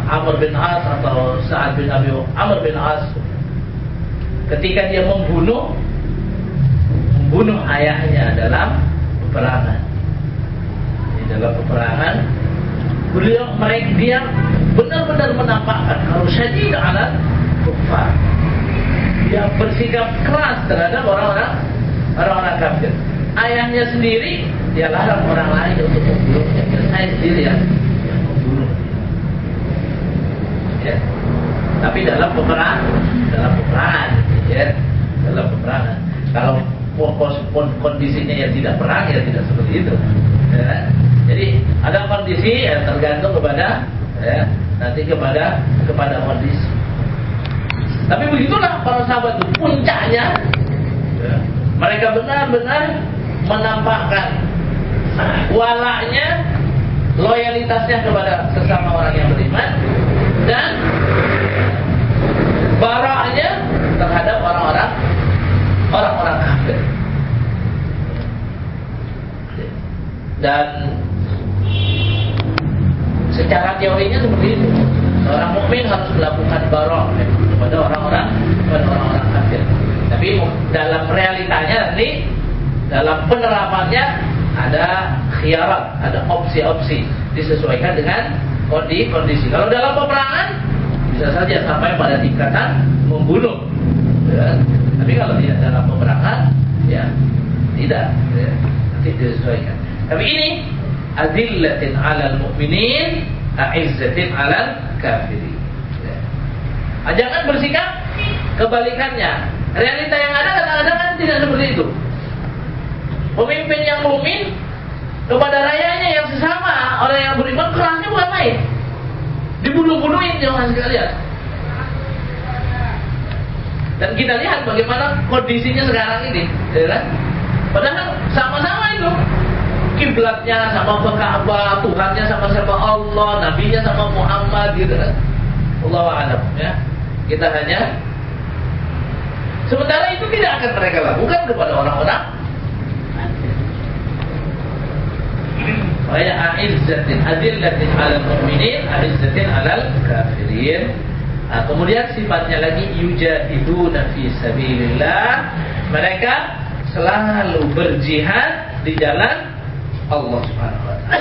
Amr bin As atau Sa'ad bin Abi Amr bin As ketika dia membunuh ayahnya dalam peperangan. Dalam peperangan, dia benar-benar menampakkan kalau syadid ala kufar. Dia bersikap keras terhadap orang-orang kafir. Ayahnya sendiri dia larang orang lain untuk membunuhnya. Saya sendiri yang membunuh. Ya. Tapi dalam peperangan, ya, dalam peperangan. Kalau kondisinya yang tidak perang ya tidak seperti itu. Ya. Jadi ada kondisi yang tergantung kepada ya, nanti kepada kondisi. Tapi begitulah para sahabat itu puncaknya ya, mereka benar-benar menampakkan walaknya, loyalitasnya kepada sesama orang yang beriman dan baraknya terhadap orang-orang kafir. Dan secara teorinya seperti itu. Orang mukmin harus melakukan barok kepada orang-orang kafir. Tapi dalam realitanya nanti dalam penerapannya ada khiyarat, ada opsi-opsi disesuaikan dengan kondisi. Kalau dalam peperangan bisa saja sampai pada tingkatan membunuh. Ya. Tapi kalau tidak dalam peperangan ya tidak, ya, nanti disesuaikan. Tapi ini adillatin 'alal mu'minin, a'izzatin 'alal kafirin. Ya. Jangan bersikap kebalikannya. Realita yang ada kadang-kadang kan tidak seperti itu. Pemimpin yang mukmin kepada rakyatnya yang sesama orang yang beriman kerasnya bukan main. Dibunuh-bunuhin jangan sekalian. Dan kita lihat bagaimana kondisinya sekarang ini, ya kan? Padahal sama-sama itu. Kiblatnya sama Ka'bah, Tuhannya sama-sama Allah, nabinya sama Muhammad gitu kan. Allahu a'lam ya. Kita hanya sementara itu tidak akan mereka lakukan kepada orang-orang. Wa ya a'izzatin adillatin 'alal mu'minin, a'izzatin 'alal kafirin. Nah, kemudian sifatnya lagi yujahiduna fi sabilillah. Mereka selalu berjihad di jalan Allah Subhanahu wa taala.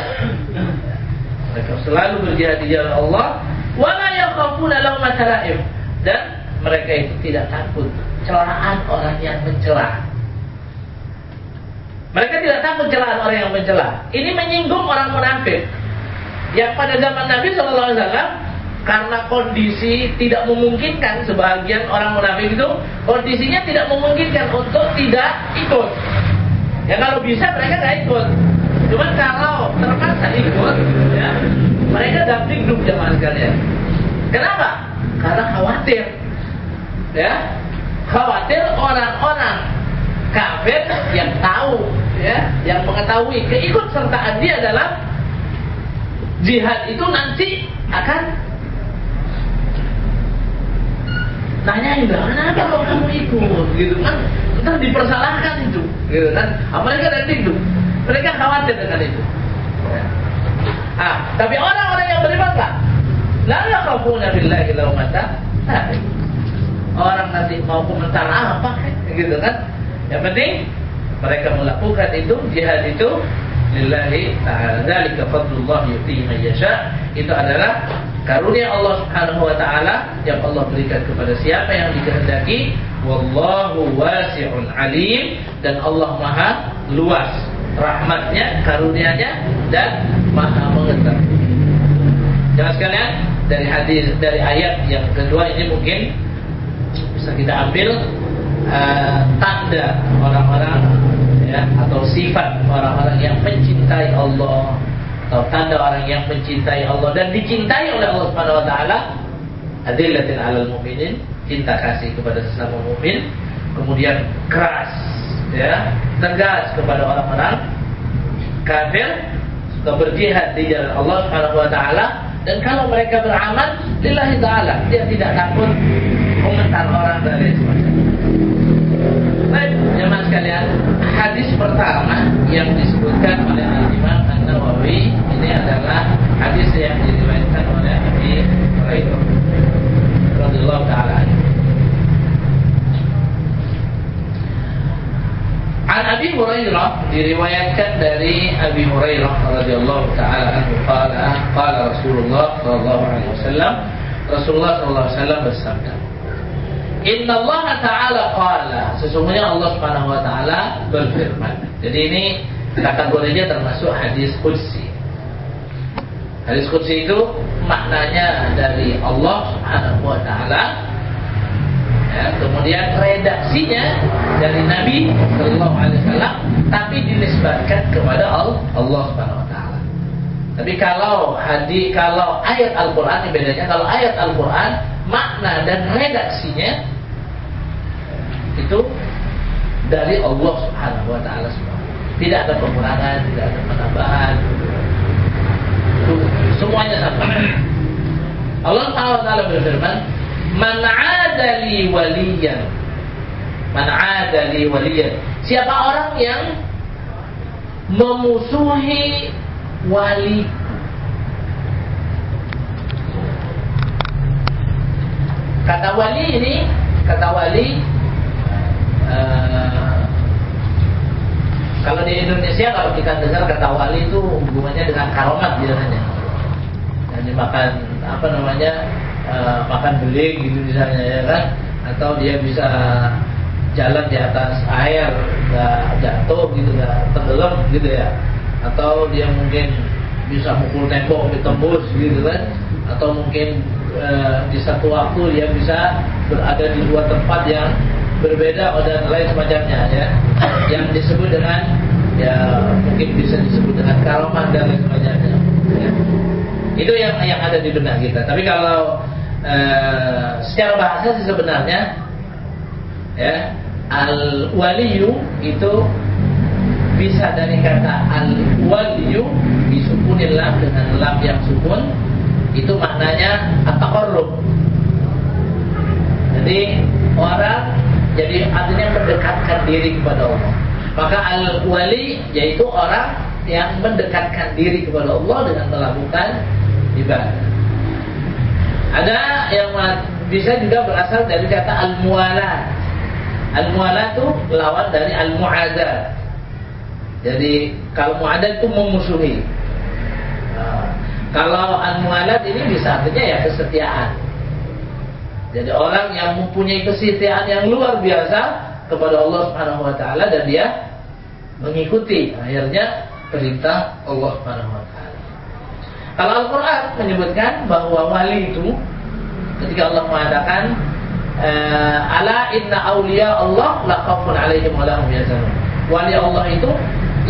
Mereka selalu berjihad di jalan Allah, wala yakhafuna lawmata la'im, dan mereka itu tidak takut celaan orang yang mencela. Mereka tidak takut celaan orang yang mencela. Ini menyinggung orang munafik yang pada zaman Nabi sallallahu alaihi wasallam karena kondisi tidak memungkinkan, sebagian orang munafik itu kondisinya tidak memungkinkan untuk tidak ikut. Ya kalau bisa mereka tidak ikut. Cuman kalau terpaksa ikut, ya, mereka damping duduk jamaah sekalian. Kenapa? Karena khawatir, ya, khawatir orang-orang kafir yang tahu, ya, yang mengetahui keikutsertaan dia dalam jihad itu nanti akan nanyain, kenapa kok kamu ikut, gitu kan? Ntar dipersalahkan itu, gitu kan? Mereka damping duduk. Mereka khawatir dengan itu. Tapi orang-orang yang beriman enggak. La yakhafuna billahi lawmata la'im. Orang nanti mau komentar apa gitu kan. Yang penting mereka melakukan itu, jihad itu lillahi ta'ala. Dzalika fadlullah yu'tihi man yasha. Itu adalah karunia Allah Subhanahu wa taala yang Allah berikan kepada siapa yang dikehendaki. Wallahu wasi'un alim, dan Allah Maha luas rahmatnya, karunianya, dan maha mengetahui. Jangan sekalian, dari ayat yang kedua ini mungkin bisa kita ambil tanda orang-orang, ya, atau sifat orang-orang yang mencintai Allah, atau tanda orang yang mencintai Allah dan dicintai oleh Allah Subhanahu wa taala. Adillatin 'alal mu'minin, cinta kasih kepada sesama mukmin, kemudian keras, ya, tegas kepada orang-orang kafir, suka berjihad di jalan Allah Subhanahu wa taala, dan kalau mereka beramal lillahi taala, dia tidak takut komentar orang dari semacam. Baik, jemaah sekalian, hadis pertama yang disebutkan oleh Imam An-Nawawi ini adalah hadis yang diriwayatkan oleh Abi diriwayatkan dari Abi Hurairah radhiyallahu taala anhu qala Rasulullah sallallahu alaihi wasallam, Rasulullah sallallahu alaihi wasallam bersabda, Inna Allah Ta'ala qala, sesungguhnya Allah Subhanahu wa taala berfirman. Jadi ini kategorinya termasuk hadis qudsi. Hadis qudsi itu maknanya dari Allah Subhanahu wa taala, ya, kemudian redaksinya dari Nabi sallallahu alaihi wasallam, tapi dinisbatkan kepada Allah Subhanahu wa taala. Tapi kalau ayat Al-Qur'an, bedanya kalau ayat Al-Qur'an makna dan redaksinya itu dari Allah Subhanahu wa taala semua. Tidak ada pengurangan, tidak ada penambahan. Semuanya sama. Allah Subhanahu wa taala berfirman, "Man 'adali waliyan." Man 'adali waliyan. Siapa orang yang memusuhi wali. Kata wali ini, kalau di Indonesia, kalau kita dengar kata wali itu hubungannya dengan karomat biasanya. Yang dimakan makan beling gitu misalnya, ya kan? Atau dia bisa jalan di atas air, nggak jatuh gitu, nggak tenggelam gitu ya. Atau dia mungkin bisa mukul tembok ditembus gitu kan. Atau mungkin di satu waktu dia bisa berada di dua tempat yang berbeda dan lain semacamnya, ya. Yang disebut dengan, ya mungkin bisa disebut dengan karamat dan lain semacamnya, ya. Itu yang ada di benak kita. Tapi kalau secara bahasa sih sebenarnya, ya, al-waliyu itu bisa dari kata al-waliyu disukunin lam dengan lam yang sukun, itu maknanya at-taqarrub. Jadi orang, jadi artinya mendekatkan diri kepada Allah. Maka al-wali yaitu orang yang mendekatkan diri kepada Allah dengan melakukan ibadah. Ada yang bisa juga berasal dari kata al-muwalat. Al-muwalat itu lawan dari al-mu'adat. Jadi kalau mu'adat itu memusuhi. Kalau al-muwalat ini bisa artinya ya kesetiaan. Jadi orang yang mempunyai kesetiaan yang luar biasa kepada Allah Subhanahu wa taala dan dia mengikuti akhirnya perintah Allah Subhanahu wa taala. Kalau Al-Qur'an menyebutkan bahwa wali itu ketika Allah mengatakan ala inna auliya Allah la khaufun 'alaihim wa la hum yahzanun. Wali Allah itu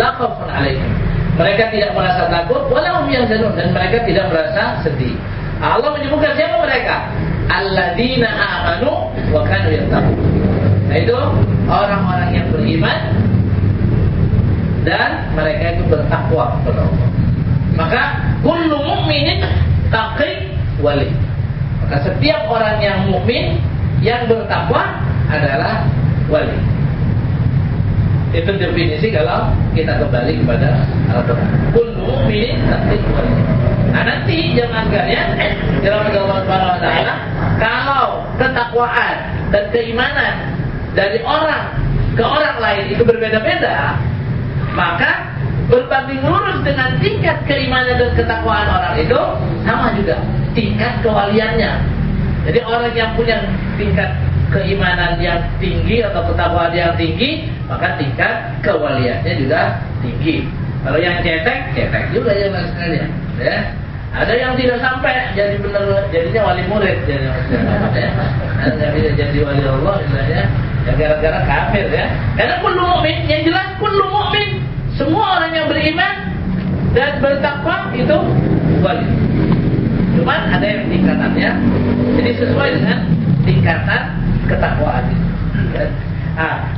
la khaufun 'alaihim. Mereka tidak merasa takut wa la hum yahzanun, dan mereka tidak merasa sedih. Allah menyebutkan siapa mereka? Alladzina amanu wa kanu yattaqun. Itu orang-orang yang beriman dan mereka itu bertakwa kepada Allah. Maka kullu mu'minin taqi wali. Maka setiap orang yang mukmin yang bertakwa adalah wali. Itu definisi kalau kita kembali kepada Al-Quran. Kullu mu'minin taqi wali. Nah nanti jangan kalian dalam Allah Subhanahu wa taala, kalau ketakwaan dan keimanan dari orang ke orang lain itu berbeda-beda, maka berbanding lurus dengan tingkat keimanan dan ketakwaan orang itu sama juga tingkat kewaliannya. Jadi orang yang punya tingkat keimanan yang tinggi atau ketakwaan yang tinggi, maka tingkat kewaliannya juga tinggi. Kalau yang cetek juga ya mas sekalian, ya. Ada yang tidak sampai jadi benar, jadinya wali murid, jadi nggak bisa jadi wali Allah misalnya, ya gara-gara kafir, ya. Karena kullu mukmin, yang jelas kullu mukmin, semua orang yang beriman dan bertakwa itu wali. Cuman ada yang tingkatannya, jadi sesuai dengan tingkatan ketakwaan.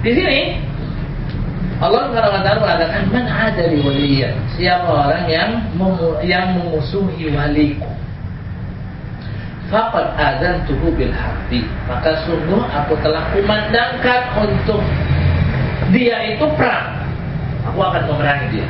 Di sini Allah Subhanahu mengatakan man adali waliyan, siapa orang yang memusuhi waliku, faqad adzantuhu bil harbi, maka sungguh aku telah kumandangkan untuk dia itu perang. Aku akan memerangi dia.